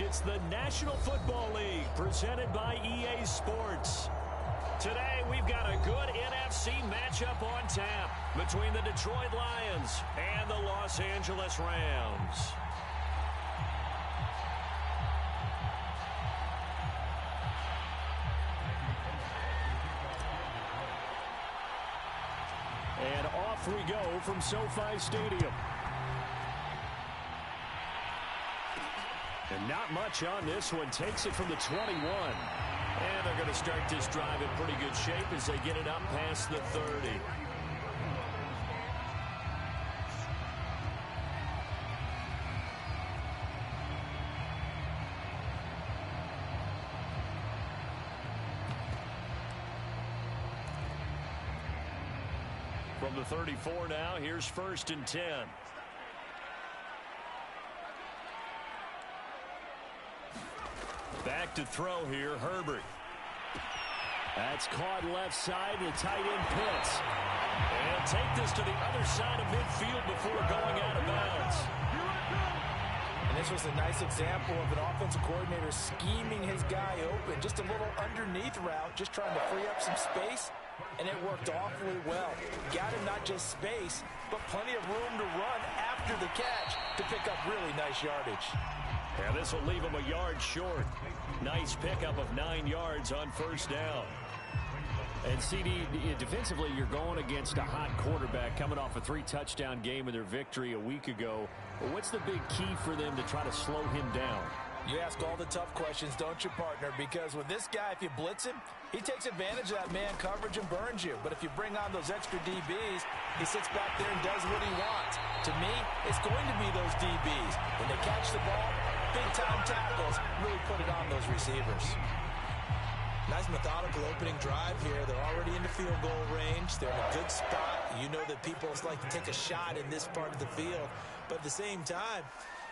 It's the National Football League presented by EA Sports. Today, we've got a good NFC matchup on tap between the Detroit Lions and the Los Angeles Rams. And off we go from SoFi Stadium. And not much on this one. Takes it from the 21. And they're going to start this drive in pretty good shape as they get it up past the 30. From the 34 now, here's 1st and 10. Back to throw here, Herbert. That's caught left side. The tight end Pitts. And take this to the other side of midfield before going out of bounds. And this was a nice example of an offensive coordinator scheming his guy open. Just a little underneath route, just trying to free up some space. And it worked awfully well. Got him not just space, but plenty of room to run after the catch to pick up really nice yardage. Yeah, this will leave him a yard short. Nice pickup of 9 yards on 1st down. And CD, defensively, you're going against a hot quarterback coming off a 3-touchdown game in their victory a week ago. What's the big key for them to try to slow him down? You ask all the tough questions, don't you, partner? Because with this guy, if you blitz him, he takes advantage of that man coverage and burns you. But if you bring on those extra DBs, he sits back there and does what he wants. To me, it's going to be those DBs. When they catch the ball, big-time tackles really put it on those receivers. Nice methodical opening drive here. They're already in the field goal range. They're in a good spot. You know that people like to take a shot in this part of the field. But at the same time,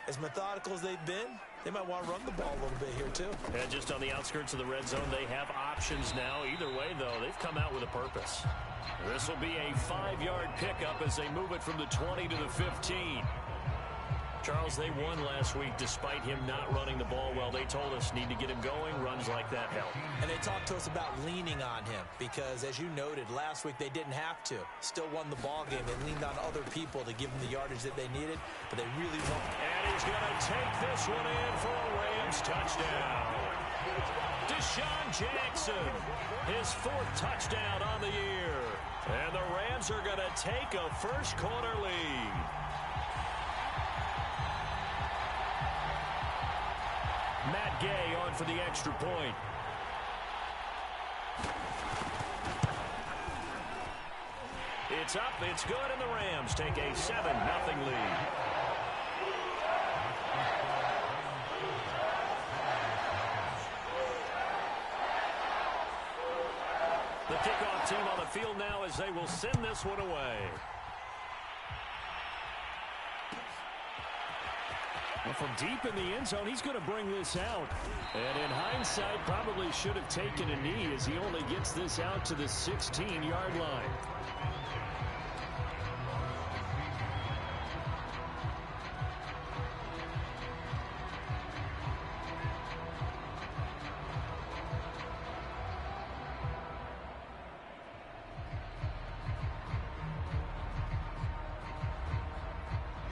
as methodical as they've been, they might want to run the ball a little bit here, too. And just on the outskirts of the red zone, they have options now. Either way, though, they've come out with a purpose. This will be a 5-yard pickup as they move it from the 20 to the 15. Charles, they won last week despite him not running the ball well. They told us need to get him going. Runs like that help. And they talked to us about leaning on him because, as you noted, last week they didn't have to. Still won the ball game. They leaned on other people to give them the yardage that they needed, but they really won. And he's going to take this one in for a Rams touchdown. Deshaun Jackson, his 4th touchdown on the year. And the Rams are going to take a first-quarter lead. Matt Gay on for the extra point. It's up, it's good, and the Rams take a 7-0 lead. The kickoff team on the field now as they will send this one away. Well, from deep in the end zone, he's going to bring this out. And in hindsight, probably should have taken a knee as he only gets this out to the 16-yard line.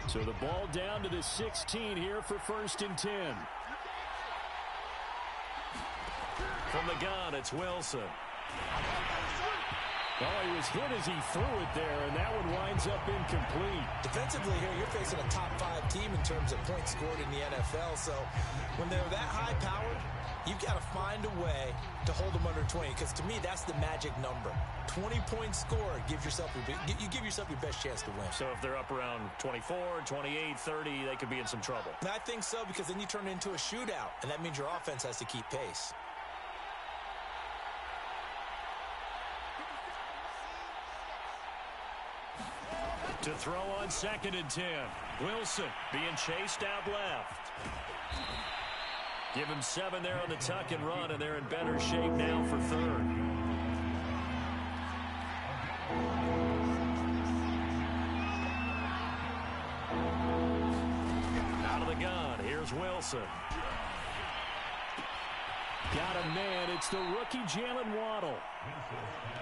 So the ball down to the 16 here for 1st and 10. From the gun, it's Wilson. Well, he was hit as he threw it there, and that one winds up incomplete. Defensively here, you're facing a top-5 team in terms of points scored in the NFL. So when they're that high-powered, you've got to find a way to hold them under 20, because to me, that's the magic number. 20-point score, you give yourself your best chance to win. So if they're up around 24, 28, 30, they could be in some trouble. And I think so, because then you turn it into a shootout, and that means your offense has to keep pace. To throw on 2nd and 10. Wilson being chased out left. Give him 7 there on the tuck and run, and they're in better shape now for 3rd. Out of the gun, here's Wilson. got a man. It's the rookie Jalen Waddle.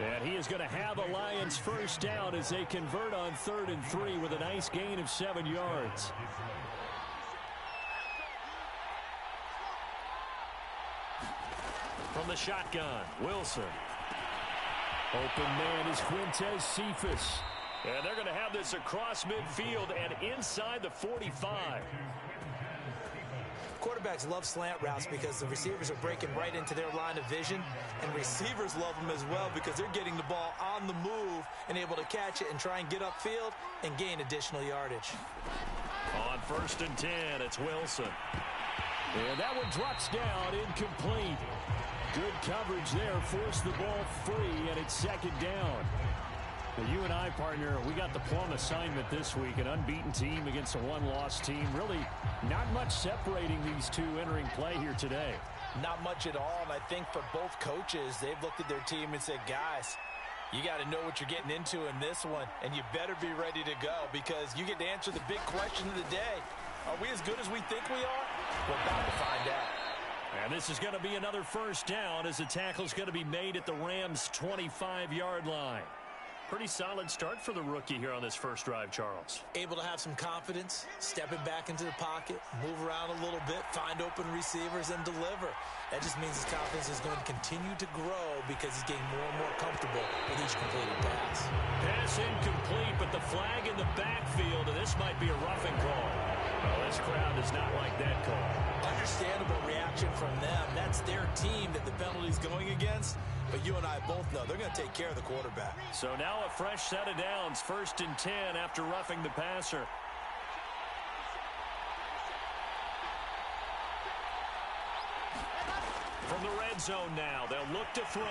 And he is going to have a Lions first down as they convert on 3rd and 3 with a nice gain of 7 yards. From the shotgun, Wilson. Open man is Quintez Cephus. And they're going to have this across midfield and inside the 45. Quarterbacks love slant routes because the receivers are breaking right into their line of vision, and receivers love them as well because they're getting the ball on the move and able to catch it and try and get upfield and gain additional yardage. On 1st and 10, it's Wilson. And that one drops down, incomplete. Good coverage there, forced the ball free, and it's 2nd down. Now, you and I, partner, we got the plum assignment this week, an unbeaten team against a one-loss team. Really not much separating these two entering play here today. Not much at all, and I think for both coaches, they've looked at their team and said, guys, you got to know what you're getting into in this one, and you better be ready to go because you get to answer the big question of the day. Are we as good as we think we are? We're about to find out. And this is going to be another first down as the tackle's going to be made at the Rams' 25-yard line. Pretty solid start for the rookie here on this first drive, Charles. Able to have some confidence, stepping back into the pocket, move around a little bit, find open receivers, and deliver. That just means his confidence is going to continue to grow because he's getting more and more comfortable with each completed pass. Pass incomplete, but the flag in the backfield, and this might be a roughing call. Well, this crowd does not like that call. Understandable reaction from them. That's their team that the penalty's going against. But you and I both know they're going to take care of the quarterback. So now a fresh set of downs, 1st and 10 after roughing the passer. From the red zone now, they'll look to throw.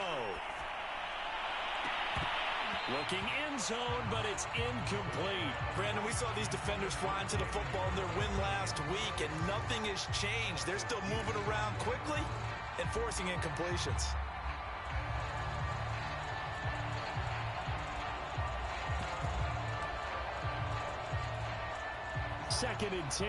Looking end zone, but it's incomplete. Brandon, we saw these defenders flying to the football in their win last week, and nothing has changed. They're still moving around quickly and forcing incompletions. Second and 10.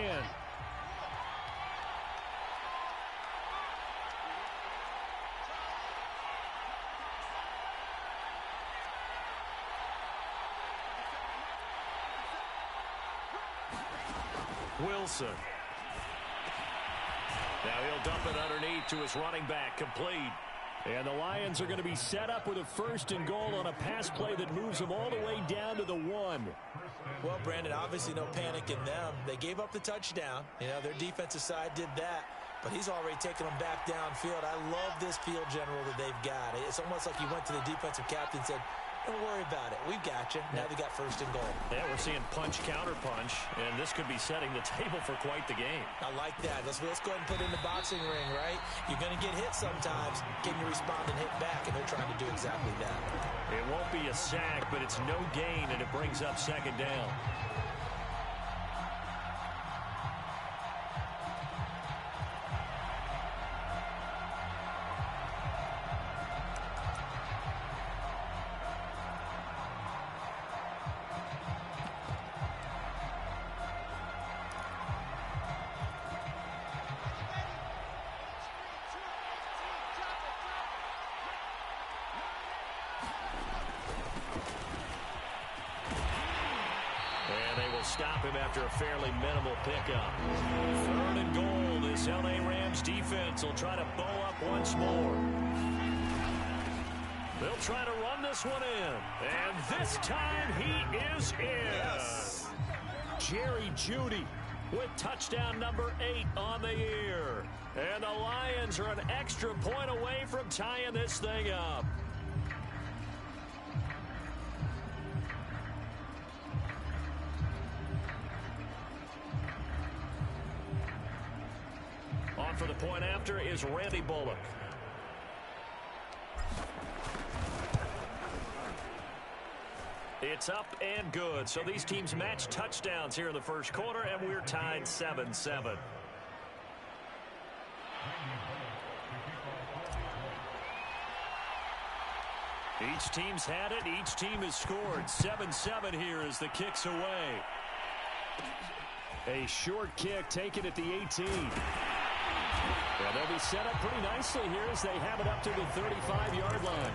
Wilson. Now he'll dump it underneath to his running back, complete. And the Lions are going to be set up with a 1st and goal on a pass play that moves them all the way down to the 1. Well, Brandon, obviously no panic in them. They gave up the touchdown. You know, their defensive side did that. But he's already taken them back downfield. I love this field general that they've got. It's almost like he went to the defensive captain and said, don't worry about it. We've got you. Now they got 1st and goal. Yeah, we're seeing punch, counter punch, and this could be setting the table for quite the game. I like that. Let's go ahead and put it in the boxing ring, right? You're going to get hit sometimes. Can you respond and hit back? And they're trying to do exactly that. It won't be a sack, but it's no gain, and it brings up 2nd down. Stop him after a fairly minimal pickup. 3rd and goal. This L.A. Rams defense will try to bow up once more. They'll try to run this one in. And this time he is in. Yes. Jerry Jeudy with touchdown number 8 on the year. And the Lions are an extra point away from tying this thing up. On for the point after is Randy Bullock. It's up and good. So these teams match touchdowns here in the first quarter, and we're tied 7-7. Each team's had it. Each team has scored. 7-7 here as the kick's away. A short kick taken at the 18. Well, they'll be set up pretty nicely here as they have it up to the 35-yard line.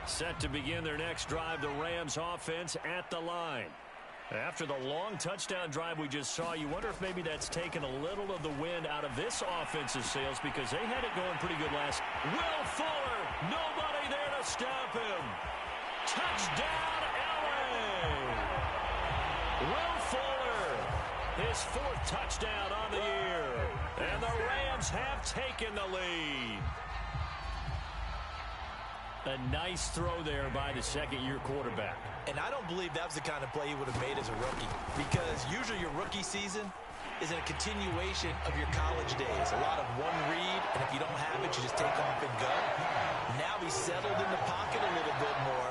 Set to begin their next drive, the Rams offense at the line. After the long touchdown drive we just saw, you wonder if maybe that's taken a little of the wind out of this offense's sails because they had it going pretty good last. Will Fuller, nobody there to stop him. Touchdown, LA! Will Fuller, his 4th touchdown on the year. And the Rams have taken the lead. A nice throw there by the second-year quarterback. And I don't believe that was the kind of play he would have made as a rookie, because usually your rookie season is in a continuation of your college days. A lot of one read, and if you don't have it, you just take off and go. Now he's settled in the pocket a little bit more,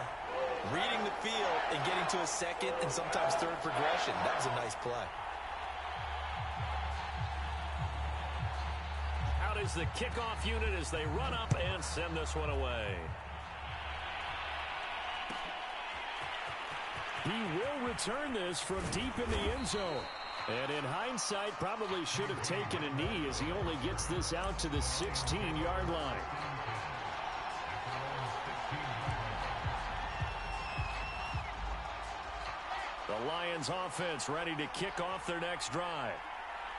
reading the field and getting to a second and sometimes third progression. That was a nice play. Out is the kickoff unit as they run up and send this one away. He will return this from deep in the end zone. And in hindsight, probably should have taken a knee as he only gets this out to the 16-yard line. The Lions offense ready to kick off their next drive.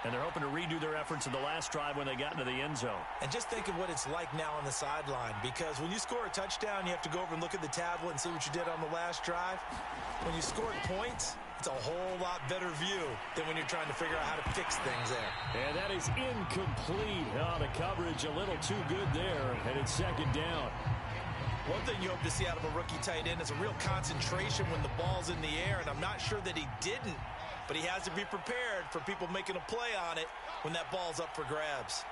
And they're hoping to redo their efforts in the last drive when they got into the end zone. And just think of what it's like now on the sideline, because when you score a touchdown, you have to go over and look at the tablet and see what you did on the last drive. When you score points, it's a whole lot better view than when you're trying to figure out how to fix things there. And that is incomplete. Oh, the coverage a little too good there, and it's second down. One thing you hope to see out of a rookie tight end is a real concentration when the ball's in the air, and I'm not sure that he didn't. But he has to be prepared for people making a play on it when that ball's up for grabs.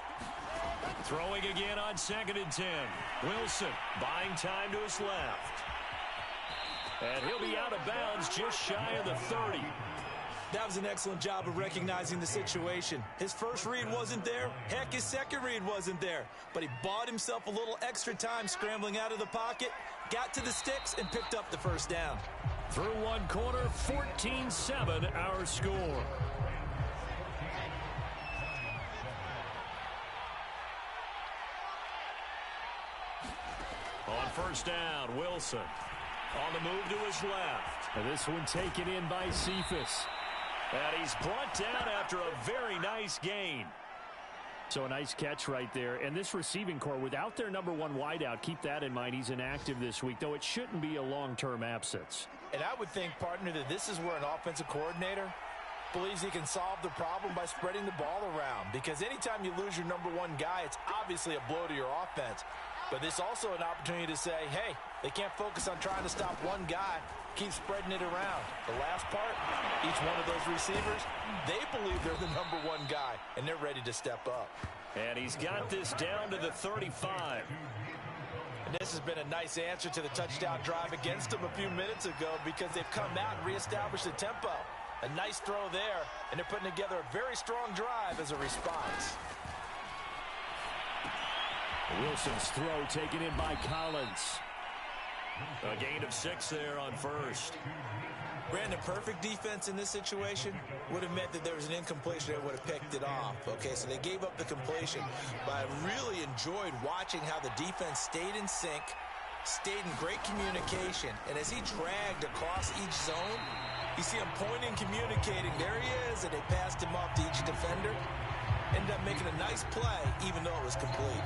Throwing again on 2nd and 10. Wilson buying time to his left. And he'll be out of bounds just shy of the 30. That was an excellent job of recognizing the situation. His first read wasn't there. Heck, his second read wasn't there. But he bought himself a little extra time scrambling out of the pocket, got to the sticks, and picked up the first down. Through one quarter, 14-7 our score. On first down, Wilson. On the move to his left. And this one taken in by Cephas. And he's brought down after a very nice gain. So a nice catch right there. And this receiving core, without their number 1 wideout, keep that in mind. He's inactive this week, though it shouldn't be a long-term absence. And I would think, partner, that this is where an offensive coordinator believes he can solve the problem by spreading the ball around. Because anytime you lose your number 1 guy, it's obviously a blow to your offense. But this is also an opportunity to say, hey, they can't focus on trying to stop one guy. Keep spreading it around. The last part, each one of those receivers, they believe they're the number 1 guy, and they're ready to step up. And he's got this down to the 35. And this has been a nice answer to the touchdown drive against them a few minutes ago, because they've come out and reestablished the tempo. A nice throw there, and they're putting together a very strong drive as a response. Wilson's throw taken in by Collins. A gain of 6 there on first. Brandon, perfect defense in this situation would have meant that there was an incompletion that would have picked it off. Okay, so they gave up the completion. But I really enjoyed watching how the defense stayed in sync, stayed in great communication. And as he dragged across each zone, you see him pointing, communicating. There he is, and they passed him off to each defender. Ended up making a nice play, even though it was complete.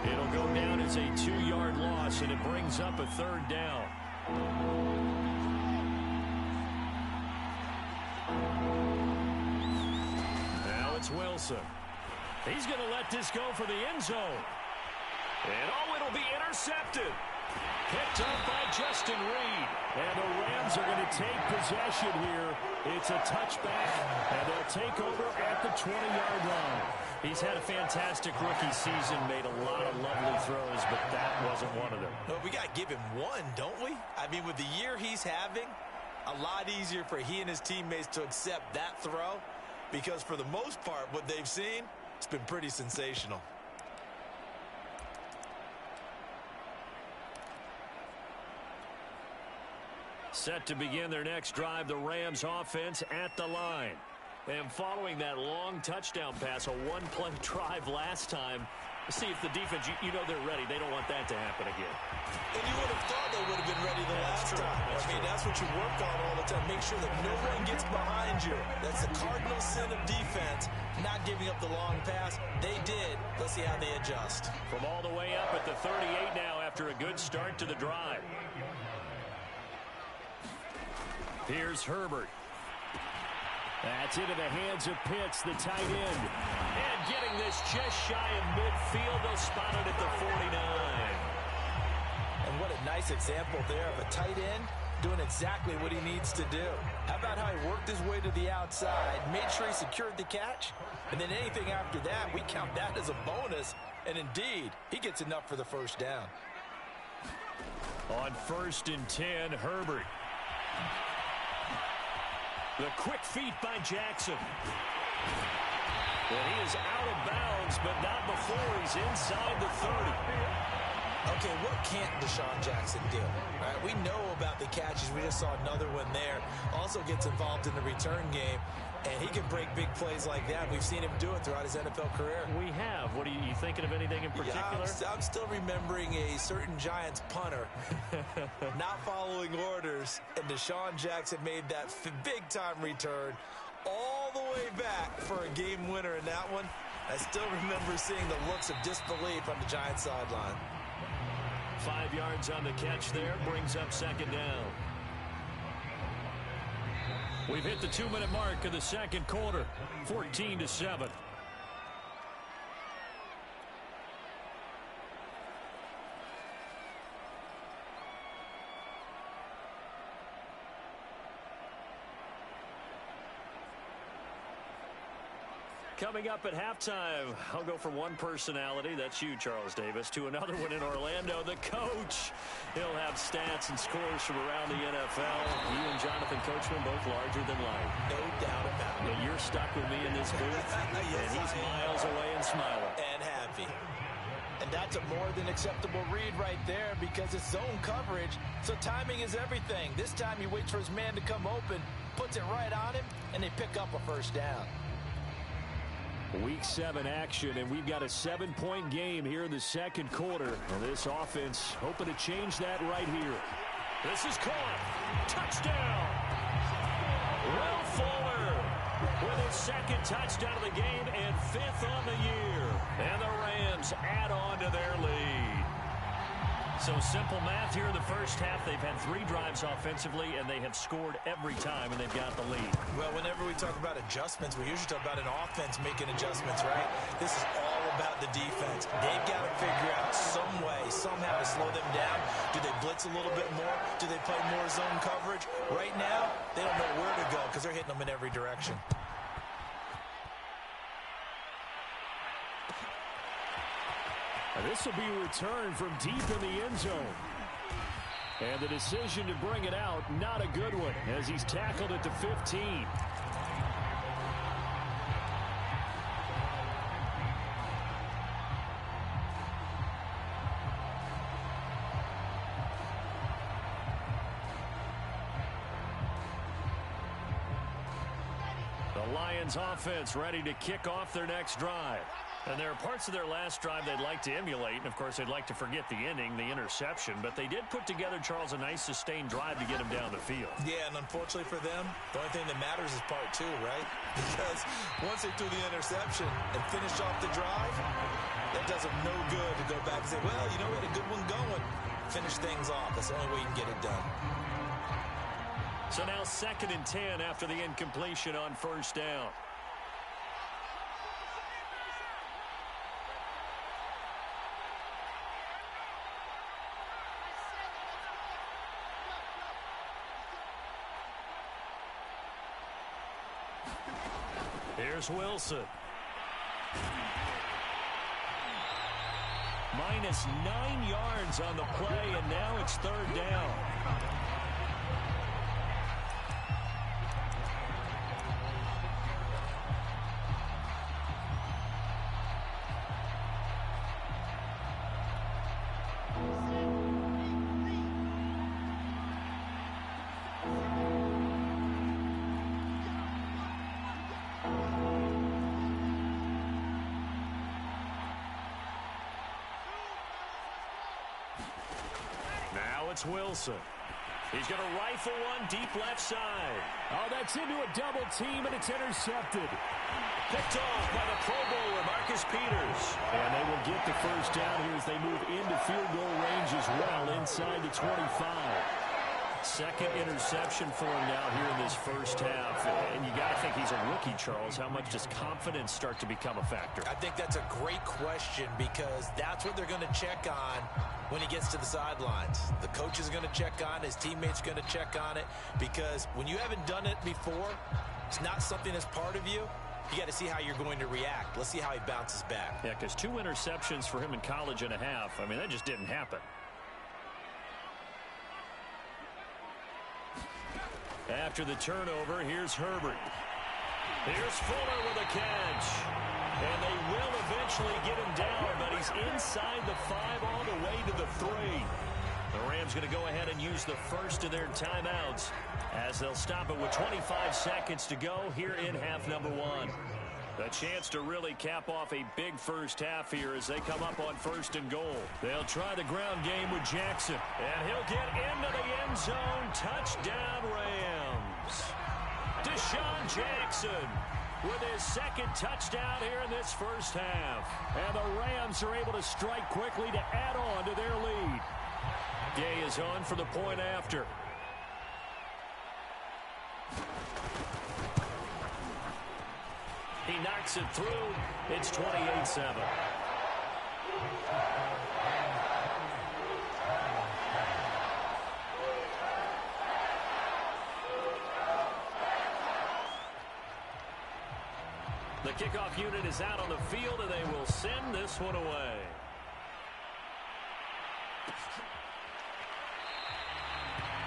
It'll go down as a 2-yard loss, and it brings up a 3rd down. Now it's Wilson. He's going to let this go for the end zone. And it'll be intercepted. Picked up by Justin Reed. And the Rams are going to take possession here. It's a touchback, and they'll take over at the 20-yard line. He's had a fantastic rookie season, made a lot of lovely throws, but that wasn't one of them. No, we got to give him one, don't we? I mean, with the year he's having, a lot easier for he and his teammates to accept that throw because for the most part, what they've seen, it's been pretty sensational. Set to begin their next drive, the Rams offense at the line. And following that long touchdown pass, a one-play drive last time, see if the defense, you know they're ready. They don't want that to happen again. And you would have thought they would have been ready the last time. That's what you work on all the time. Make sure that no one gets behind you. That's the cardinal sin of defense, not giving up the long pass. They did. Let's see how they adjust. From all the way up at the 38 now after a good start to the drive. Here's Herbert. That's into the hands of Pitts, the tight end. And getting this just shy of midfield. They'll spot it at the 49. And what a nice example there of a tight end doing exactly what he needs to do. How about how he worked his way to the outside, made sure he secured the catch, and then anything after that, we count that as a bonus. And indeed, he gets enough for the first down. On 1st and 10, Herbert. The quick feet by Jackson. And he is out of bounds, but not before he's inside the 30. Okay, what can't Deshaun Jackson do? All right, we know about the catches. We just saw another one there. Also gets involved in the return game, and he can break big plays like that. We've seen him do it throughout his NFL career. We have. What are you thinking of anything in particular? Yeah, I'm still remembering a certain Giants punter not following orders, and Deshaun Jackson made that big-time return all the way back for a game winner in that one. I still remember seeing the looks of disbelief on the Giants sideline. 5 yards on the catch there, brings up 2nd down. We've hit the 2-minute mark of the second quarter, 14-7. Coming up at halftime, I'll go from one personality, that's you, Charles Davis, to another one in Orlando, the coach. He'll have stats and scores from around the NFL. You and Jonathan Coachman both larger than life. No doubt about it. But you're stuck with me in this booth, yes, and he's miles away and smiling. And happy. And that's a more than acceptable read right there because it's zone coverage, so timing is everything. This time he waits for his man to come open, puts it right on him, and they pick up a first down. Week 7 action, and we've got a 7-point game here in the second quarter. And this offense hoping to change that right here. This is caught. Touchdown! Will Fuller with his 2nd touchdown of the game and 5th on the year. And the Rams add on to their lead. So simple math here in the first half. They've had 3 drives offensively, and they have scored every time, and they've got the lead. Well, whenever we talk about adjustments, we usually talk about an offense making adjustments, right? This is all about the defense. They've got to figure out some way, somehow to slow them down. Do they blitz a little bit more? Do they play more zone coverage? Right now, they don't know where to go because they're hitting them in every direction. This will be a return from deep in the end zone. And the decision to bring it out, not a good one, as he's tackled at the 15. The Lions offense ready to kick off their next drive. And there are parts of their last drive they'd like to emulate, and of course they'd like to forget the ending, the interception, but they did put together, Charles, a nice sustained drive to get him down the field. Yeah, and unfortunately for them, the only thing that matters is part 2, right? Because once they threw the interception and finished off the drive, that does them no good to go back and say, well, you know, we had a good one going. Finish things off. That's the only way you can get it done. So now 2nd and 10 after the incompletion on 1st down. Here's Wilson. Minus 9 yards on the play, and now it's 3rd down. it's Wilson. He's going to rifle one deep left side. Oh, that's into a double team, and it's intercepted. Picked off by the Pro Bowler, Marcus Peters. And they will get the first down here as they move into field goal range as well inside the 25. Second interception for him now here in this first half. And you got to think he's a rookie, Charles. How much does confidence start to become a factor? I think that's a great question because that's what they're going to check on when he gets to the sidelines. The coach is going to check on, his teammates are going to check on it, because when you haven't done it before, it's not something that's part of you. You got to see how you're going to react. Let's see how he bounces back. Yeah, because 2 interceptions for him in college and a half. I mean, that just didn't happen. After the turnover, here's Herbert. Here's Fuller with a catch. And they will eventually get him down, but he's inside the 5 all the way to the 3. The Rams going to go ahead and use the first of their timeouts as they'll stop it with 25 seconds to go here in half number 1. A chance to really cap off a big first half here as they come up on 1st and goal. They'll try the ground game with Jackson. And he'll get into the end zone. Touchdown, Rams. Deshaun Jackson with his second touchdown here in this first half. And the Rams are able to strike quickly to add on to their lead. Gay is on for the point after. He knocks it through. It's 28-7. The kickoff unit is out on the field, and they will send this one away.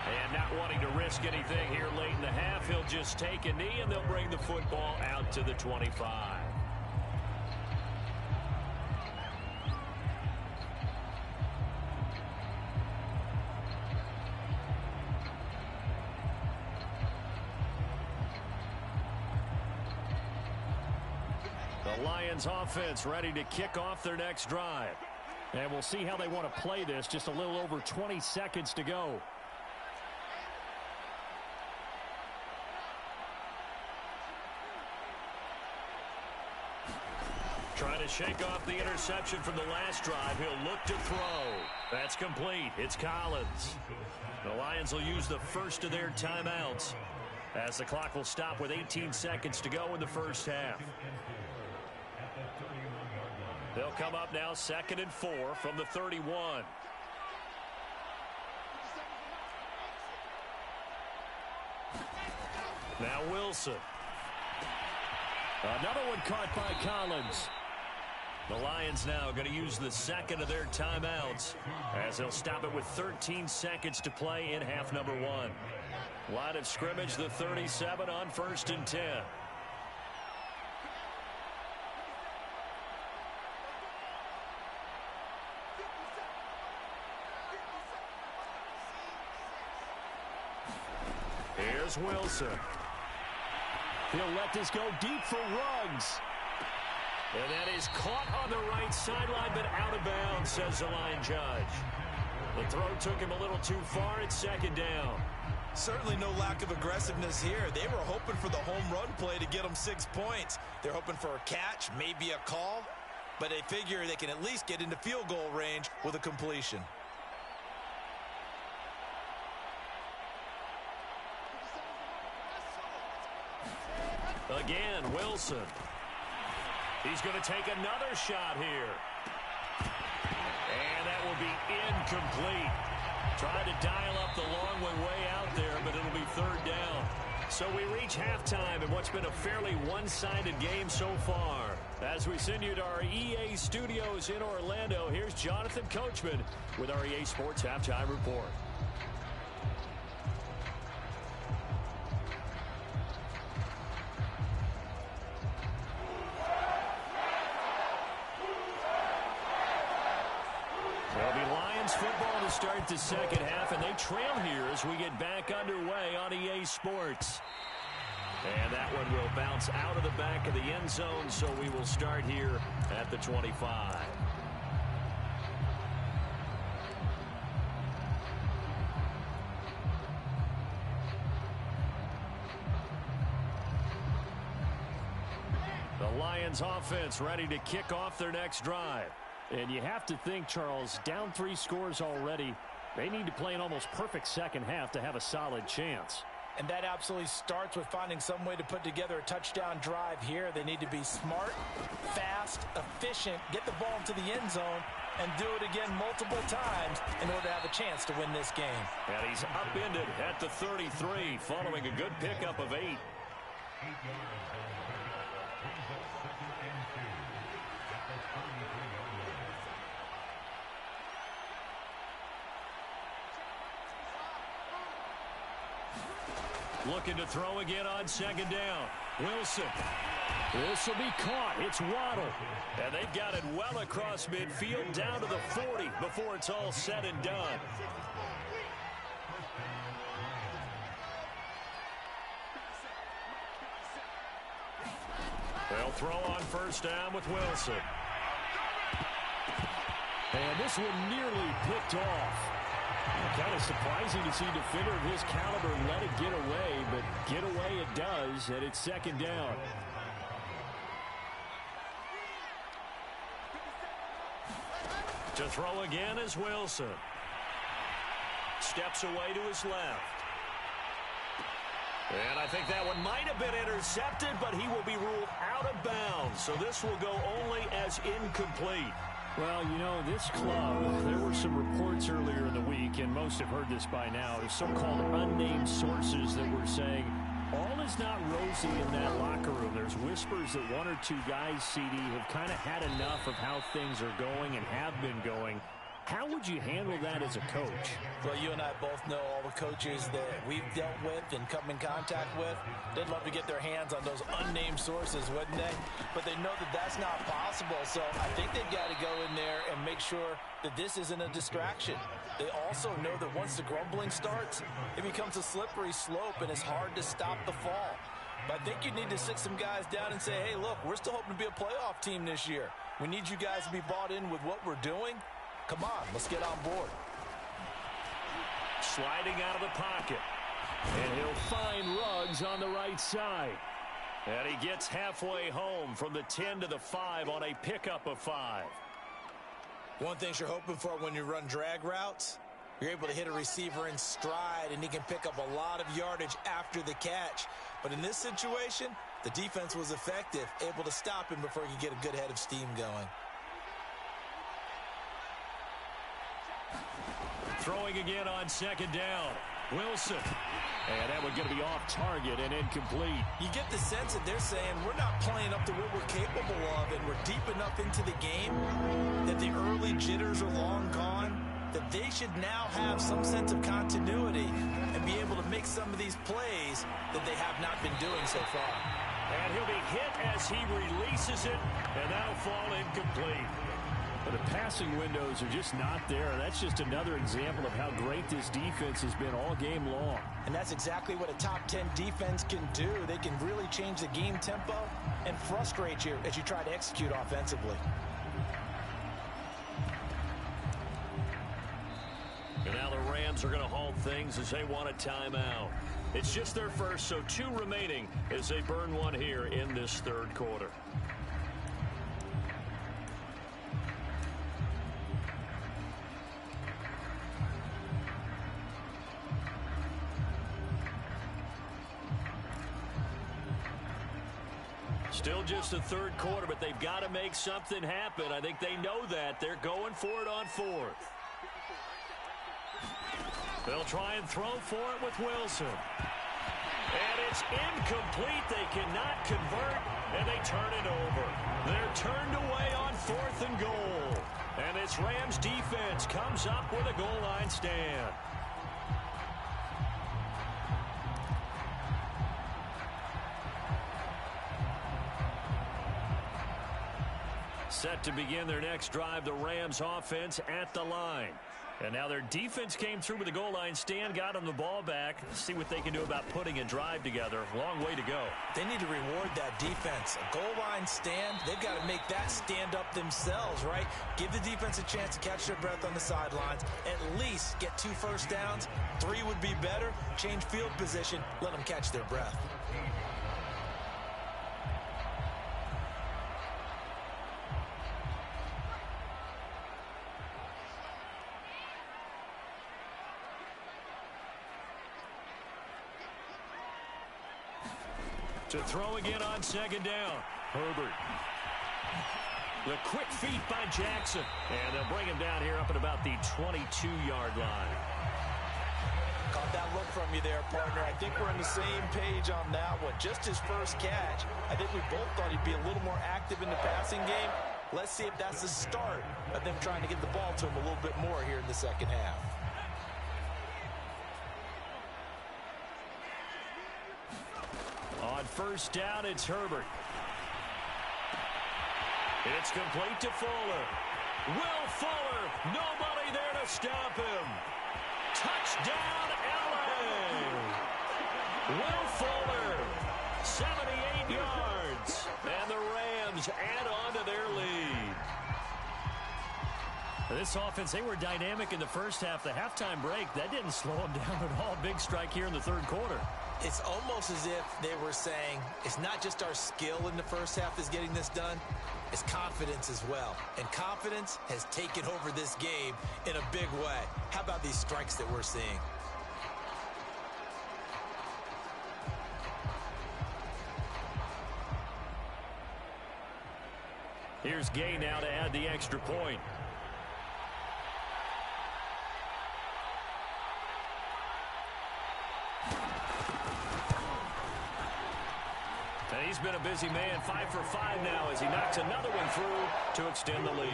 And not wanting to risk anything here late in the half, he'll just take a knee, and they'll bring the football out to the 25. The Lions offense ready to kick off their next drive. And we'll see how they want to play this. Just a little over 20 seconds to go. Trying to shake off the interception from the last drive. He'll look to throw. That's complete. It's Collins. The Lions will use the first of their timeouts as the clock will stop with 18 seconds to go in the first half. They'll come up now 2nd and 4 from the 31. Now Wilson. Another one caught by Collins. The Lions now going to use the second of their timeouts as they'll stop it with 13 seconds to play in half number 1. Line of scrimmage, the 37 on 1st and 10. Here's Wilson. He'll let this go deep for Ruggs. And that is caught on the right sideline, but out of bounds, says the line judge. The throw took him a little too far. It's 2nd down. Certainly no lack of aggressiveness here. They were hoping for the home run play to get them 6 points. They're hoping for a catch, maybe a call, but they figure they can at least get into field goal range with a completion. Again, Wilson. He's going to take another shot here. And that will be incomplete. Tried to dial up the long way out there, but it'll be 3rd down. So we reach halftime in what's been a fairly one-sided game so far. As we send you to our EA studios in Orlando, here's Jonathan Coachman with our EA Sports Halftime Report. Football to start the second half, and they trail here as we get back underway on EA Sports. And that one will bounce out of the back of the end zone, so we will start here at the 25. The Lions offense ready to kick off their next drive. And you have to think, Charles, down 3 scores already. They need to play an almost perfect second half to have a solid chance. And that absolutely starts with finding some way to put together a touchdown drive here. They need to be smart, fast, efficient, get the ball into the end zone, and do it again multiple times in order to have a chance to win this game. And he's upended at the 33 following a good pickup of 8. Looking to throw again on second down. Wilson. This will be caught. It's Waddle. And they've got it well across midfield down to the 40 before it's all said and done. They'll throw on first down with Wilson. And this one nearly picked off. Kind of surprising to see a defender of his caliber let it get away, but get away it does, and it's second down. To throw again is Wilson. Steps away to his left. And I think that one might have been intercepted, but he will be ruled out of bounds. So this will go only as incomplete. Well, you know, this club, there were some reports earlier in the week, and most have heard this by now, the so-called unnamed sources that were saying all is not rosy in that locker room. There's whispers that 1 or 2 guys, CD, have kind of had enough of how things are going and have been going. How would you handle that as a coach? Well, you and I both know all the coaches that we've dealt with and come in contact with. They'd love to get their hands on those unnamed sources, wouldn't they? But they know that that's not possible, so I think they've got to go in there and make sure that this isn't a distraction. They also know that once the grumbling starts, it becomes a slippery slope and it's hard to stop the fall. But I think you need to sit some guys down and say, hey, look, we're still hoping to be a playoff team this year. We need you guys to be bought in with what we're doing. Come on, let's get on board. Sliding out of the pocket. And he'll find Ruggs on the right side. And he gets halfway home from the 10 to the 5 on a pickup of 5. One thing you're hoping for when you run drag routes, you're able to hit a receiver in stride, and he can pick up a lot of yardage after the catch. But in this situation, the defense was effective, able to stop him before he could get a good head of steam going. Throwing again on second down. Wilson. And that one going to be off target and incomplete. You get the sense that they're saying we're not playing up to what we're capable of, and we're deep enough into the game that the early jitters are long gone, that they should now have some sense of continuity and be able to make some of these plays that they have not been doing so far. And he'll be hit as he releases it, and that'll fall incomplete. But the passing windows are just not there. That's just another example of how great this defense has been all game long. And that's exactly what a top 10 defense can do. They can really change the game tempo and frustrate you as you try to execute offensively. And now the Rams are going to halt things as they want a timeout. It's just their first, so 2 remaining as they burn one here in this third quarter. Still just the third quarter, but they've got to make something happen. I think they know that. They're going for it on 4th. They'll try and throw for it with Wilson. And it's incomplete. They cannot convert, and they turn it over. They're turned away on 4th and goal. And this Rams defense comes up with a goal line stand. Set to begin their next drive, the Rams offense at the line. And now their defense came through with the goal line stand, got them the ball back. Let's see what they can do about putting a drive together. Long way to go. They need to reward that defense. A goal line stand, they've got to make that stand up themselves, right? Give the defense a chance to catch their breath on the sidelines. At least get 2 first downs. 3 would be better. Change field position. Let them catch their breath. To throw again on second down. Herbert. The quick feet by Jackson. And they'll bring him down here up at about the 22-yard line. Caught that look from you there, partner. I think we're on the same page on that one. Just his first catch. I think we both thought he'd be a little more active in the passing game. Let's see if that's the start of them trying to get the ball to him a little bit more here in the second half. On first down, it's Herbert. It's complete to Fuller. Will Fuller. Nobody there to stop him. Touchdown, L.A. Will Fuller. 78 yards. And the Rams add on to their lead. This offense, they were dynamic in the first half. The halftime break, that didn't slow them down at all. Big strike here in the third quarter. It's almost as if they were saying, it's not just our skill in the first half that's getting this done, it's confidence as well. And confidence has taken over this game in a big way. How about these strikes that we're seeing? Here's Gay now to add the extra point. And he's been a busy man, 5 for 5 now as he knocks another one through to extend the lead.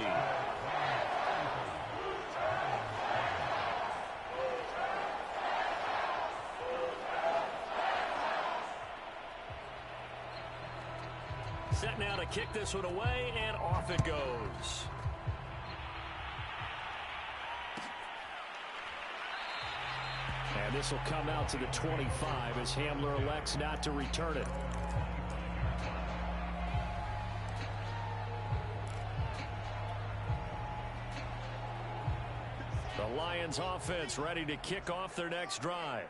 Set now to kick this one away, and off it goes. And this will come out to the 25 as Hamler elects not to return it. The Lions offense ready to kick off their next drive.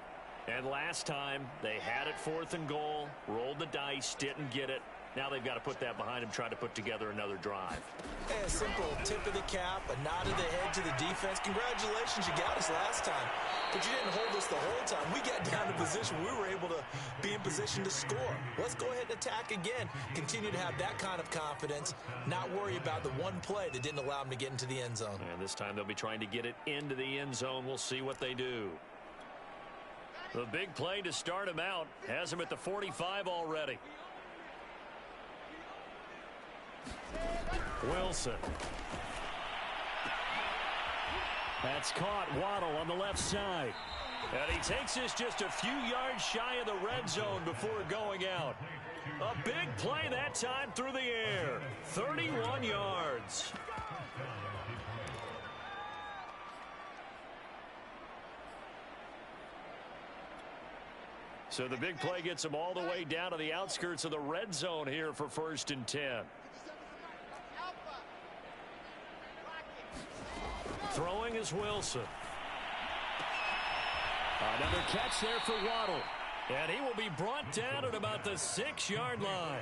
And last time, they had it 4th and goal, rolled the dice, didn't get it. Now they've got to put that behind them, try to put together another drive. Hey, a simple tip of the cap, a nod of the head to the defense. Congratulations, you got us last time. But you didn't hold us the whole time. We got down to position. We were able to be in position to score. Let's go ahead and attack again. Continue to have that kind of confidence. Not worry about the one play that didn't allow them to get into the end zone. And this time they'll be trying to get it into the end zone. We'll see what they do. The big play to start him out has him at the 45 already. Wilson. That's caught. Waddle on the left side. And he takes this just a few yards shy of the red zone before going out. A big play that time through the air. 31 yards. So the big play gets him all the way down to the outskirts of the red zone here for 1st and 10. Throwing is Wilson. Another catch there for Waddle. And he will be brought down at about the 6-yard line.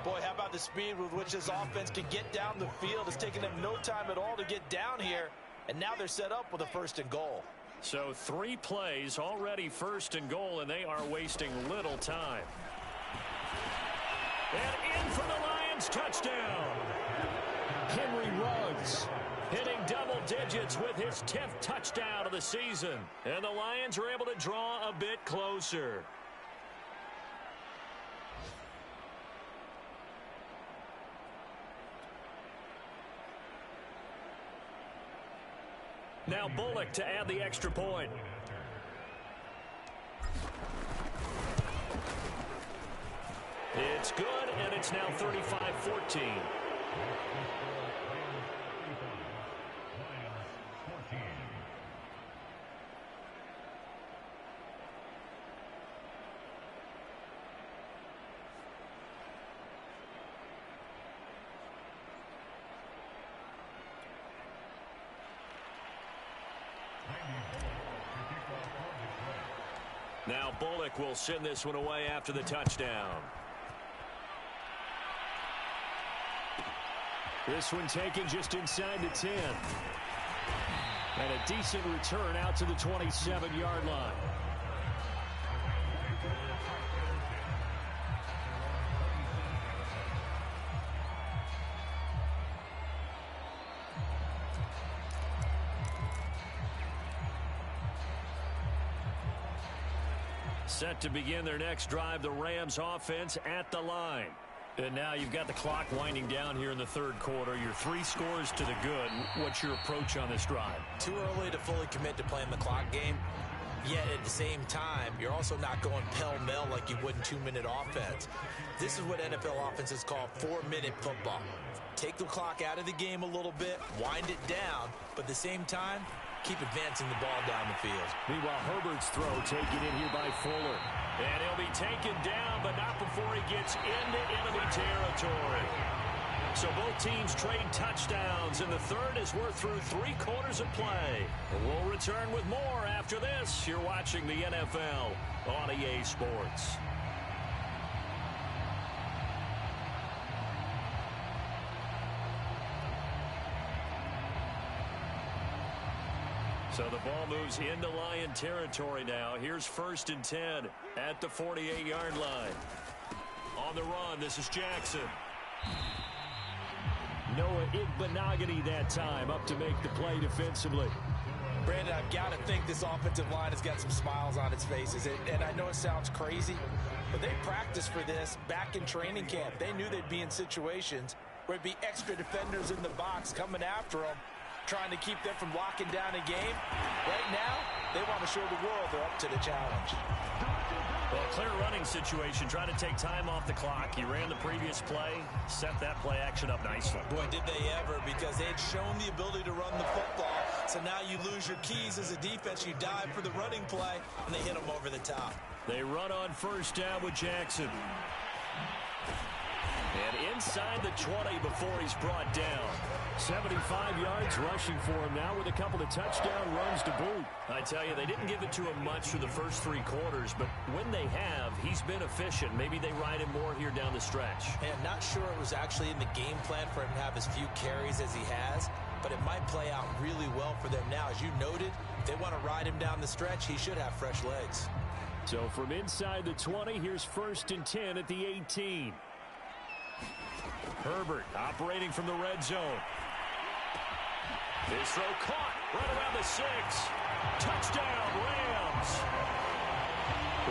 Boy, how about the speed with which this offense can get down the field? It's taken them no time at all to get down here. And now they're set up with a 1st and goal. So 3 plays already 1st and goal, and they are wasting little time. And in for the Lions touchdown. Henry Ruggs hitting double digits with his 10th touchdown of the season. And the Lions are able to draw a bit closer. Now Bullock to add the extra point. It's good, and it's now 35-14. Now Bullock will send this one away after the touchdown. This one taken just inside the 10. And a decent return out to the 27-yard line. Set to begin their next drive, the Rams offense at the line. And now you've got the clock winding down here in the third quarter. You're 3 scores to the good. What's your approach on this drive? Too early to fully commit to playing the clock game. Yet at the same time, you're also not going pell-mell like you would in 2-minute offense. This is what NFL offenses call 4-minute football. Take the clock out of the game a little bit, wind it down, but at the same time, keep advancing the ball down the field. Meanwhile, Herbert's throw taken in here by Fuller. And he'll be taken down, but not before he gets into enemy territory. So both teams trade touchdowns, and the third as we're through 3 quarters of play. We'll return with more after this. You're watching the NFL on EA Sports. So the ball moves into Lion territory now. Here's 1st and 10 at the 48-yard line. On the run, this is Jackson. Noah Igbenogany that time up to make the play defensively. Brandon, I've got to think this offensive line has got some smiles on its faces. And I know it sounds crazy, but they practiced for this back in training camp. They knew they'd be in situations where it'd be extra defenders in the box coming after them, trying to keep them from locking down a game. Right now, they want to show the world they're up to the challenge. Well, clear running situation, trying to take time off the clock. He ran the previous play, set that play action up nicely. Boy, did they ever, because they had shown the ability to run the football. So now you lose your keys as a defense. You dive for the running play, and they hit them over the top. They run on 1st down with Jackson. And inside the 20 before he's brought down. 75 yards rushing for him now with a couple of touchdown runs to boot. I tell you, they didn't give it to him much through the first 3 quarters, but when they have, he's been efficient. Maybe they ride him more here down the stretch. And not sure it was actually in the game plan for him to have as few carries as he has, but it might play out really well for them now. As you noted, if they want to ride him down the stretch, he should have fresh legs. So from inside the 20, here's 1st and 10 at the 18. Herbert operating from the red zone. His throw caught right around the 6. Touchdown, Rams.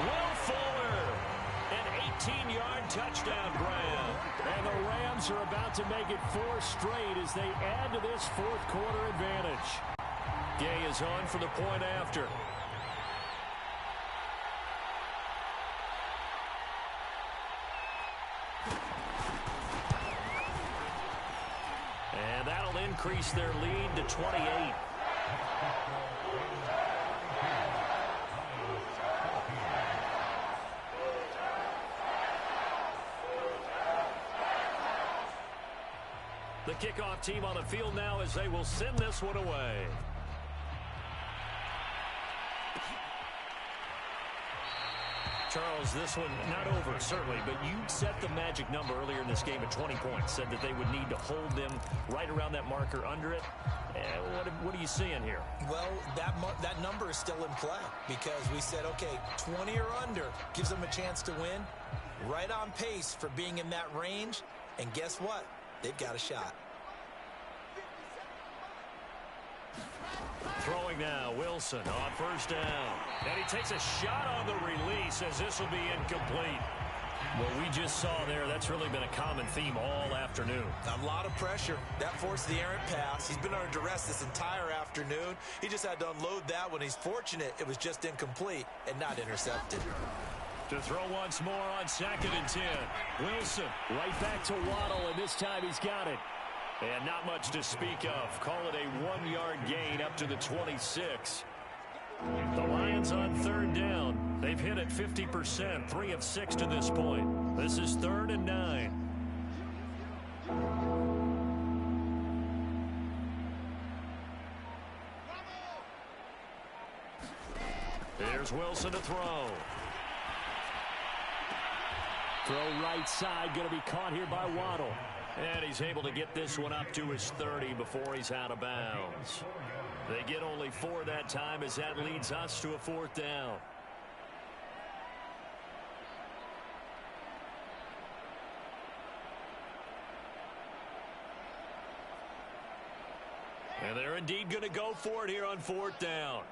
Will Fuller, an 18-yard touchdown grab. And the Rams are about to make it 4 straight as they add to this 4th quarter advantage. Gay is on for the point after. And that'll increase their lead to 28. The kickoff team on the field now as they will send this one away. Charles, this one not over, certainly, but you set the magic number earlier in this game at 20 points, said that they would need to hold them right around that marker under it. What are you seeing here? Well, that number is still in play because we said, okay, 20 or under gives them a chance to win. Right on pace for being in that range, and guess what? They've got a shot. Throwing now, Wilson on 1st down. And he takes a shot on the release as this will be incomplete. What we just saw there, that's really been a common theme all afternoon. A lot of pressure. That forced the errant pass. He's been under duress this entire afternoon. He just had to unload that one. He's fortunate it was just incomplete and not intercepted. To throw once more on 2nd and 10. Wilson right back to Waddle, and this time he's got it. And not much to speak of. Call it a 1-yard gain up to the 26. The Lions on 3rd down. They've hit it 50%, 3 of 6 to this point. This is 3rd and 9. Here's Wilson to throw. Throw right side, going to be caught here by Waddle. And he's able to get this one up to his 30 before he's out of bounds. They get only 4 that time as that leads us to a 4th down. And they're indeed going to go for it here on 4th down.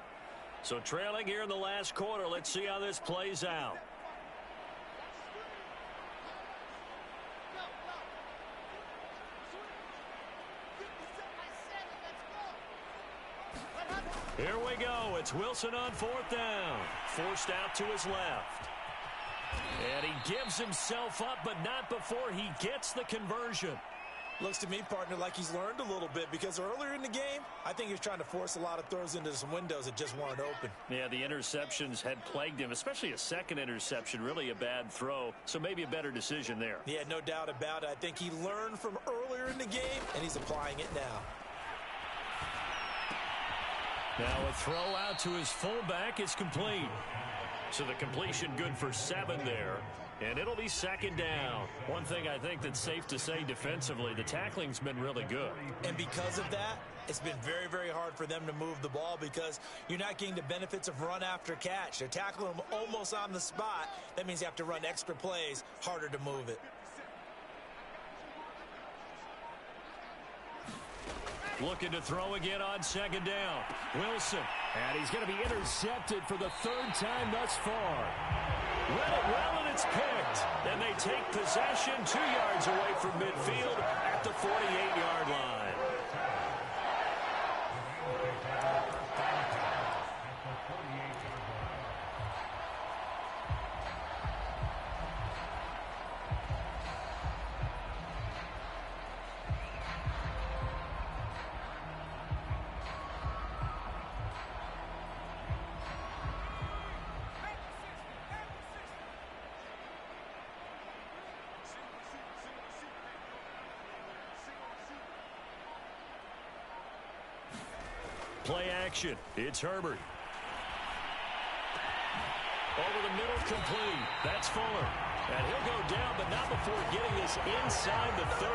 So trailing here in the last quarter. Let's see how this plays out. Here we go. It's Wilson on fourth down. Forced out to his left. And he gives himself up, but not before he gets the conversion. Looks to me, partner, like he's learned a little bit, because earlier in the game, I think he was trying to force a lot of throws into some windows that just weren't open. Yeah, the interceptions had plagued him, especially a second interception, really a bad throw, so maybe a better decision there. Yeah, no doubt about it. I think he learned from earlier in the game, and he's applying it now. Now a throw out to his fullback is complete. So the completion good for 7 there. And it'll be second down. One thing I think that's safe to say defensively, the tackling's been really good. And because of that, it's been very, very hard for them to move the ball because you're not getting the benefits of run after catch. They're tackling them almost on the spot. That means you have to run extra plays, harder to move it. Looking to throw again on second down. Wilson. And he's going to be intercepted for the 3rd time thus far. Read it well, and it's picked. And they take possession 2 yards away from midfield at the 48-yard line. Play action. It's Herbert. Over the middle, complete. That's Fuller. And he'll go down, but not before getting this inside the 30.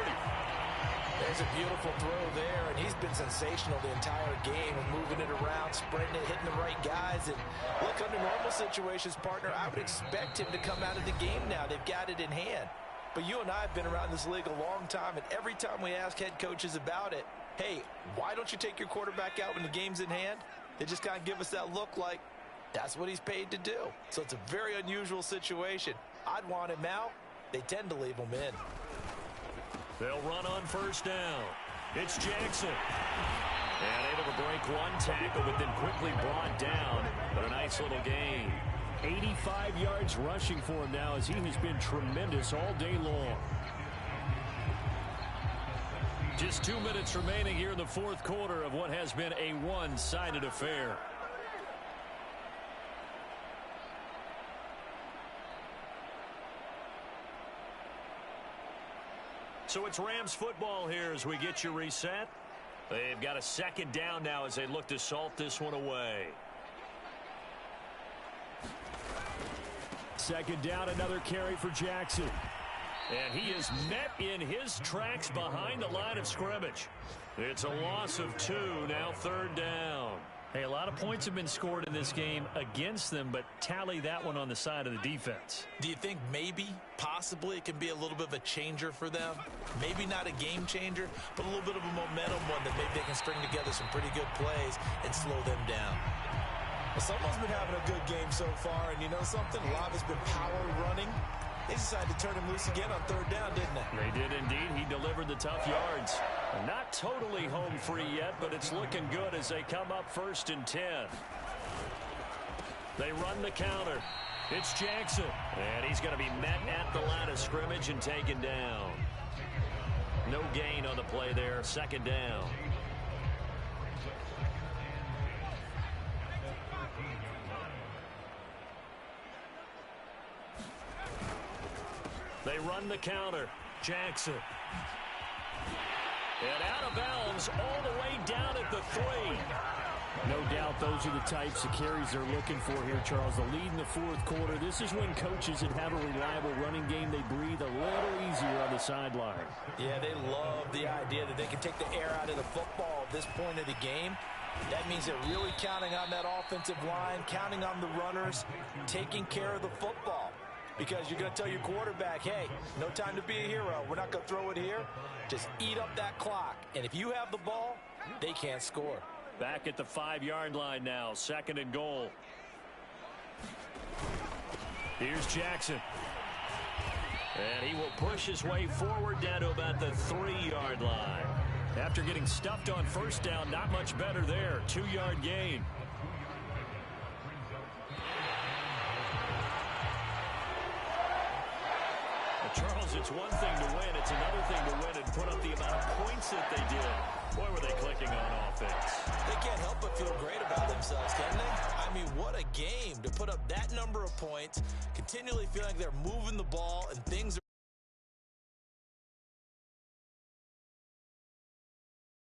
There's a beautiful throw there, and he's been sensational the entire game of moving it around, spreading it, hitting the right guys. And look, under normal situations, partner, I would expect him to come out of the game now. They've got it in hand. But you and I have been around this league a long time, and every time we ask head coaches about it, hey, why don't you take your quarterback out when the game's in hand? They just kind of give us that look like that's what he's paid to do. So it's a very unusual situation. I'd want him out. They tend to leave him in. They'll run on first down. It's Jackson. And able to break one tackle, but then quickly brought down. But a nice little gain. 85 yards rushing for him now as he has been tremendous all day long. Just 2 minutes remaining here in the 4th quarter of what has been a one-sided affair. So it's Rams football here as we get you reset. They've got a second down now as they look to salt this one away. Second down, another carry for Jackson. And he is met in his tracks behind the line of scrimmage. It's a loss of 2, now 3rd down. Hey, a lot of points have been scored in this game against them, but tally that one on the side of the defense. Do you think maybe, possibly, it can be a little bit of a changer for them? Maybe not a game changer, but a little bit of a momentum one that maybe they can string together some pretty good plays and slow them down. Well, someone's been having a good game so far, and you know something? A lot has been power running. They decided to turn him loose again on 3rd down, didn't they? They did indeed. He delivered the tough yards. Not totally home free yet, but it's looking good as they come up 1st and 10. They run the counter. It's Jackson. And he's going to be met at the line of scrimmage and taken down. No gain on the play there. 2nd down. They run the counter. Jackson. And out of bounds all the way down at the 3. No doubt those are the types of carries they're looking for here, Charles. The lead in the 4th quarter. This is when coaches that have a reliable running game, they breathe a little easier on the sideline. Yeah, they love the idea that they can take the air out of the football at this point of the game. That means they're really counting on that offensive line, counting on the runners, taking care of the football. Because you're going to tell your quarterback, hey, no time to be a hero. We're not going to throw it here. Just eat up that clock. And if you have the ball, they can't score. Back at the 5-yard line now, 2nd and goal. Here's Jackson. And he will push his way forward down to about the 3-yard line. After getting stuffed on 1st down, not much better there. 2-yard gain. Charles, it's one thing to win. It's another thing to win and put up the amount of points that they did. Boy, were they clicking on offense. They can't help but feel great about themselves, can they? I mean, what a game to put up that number of points, continually feeling like they're moving the ball and things are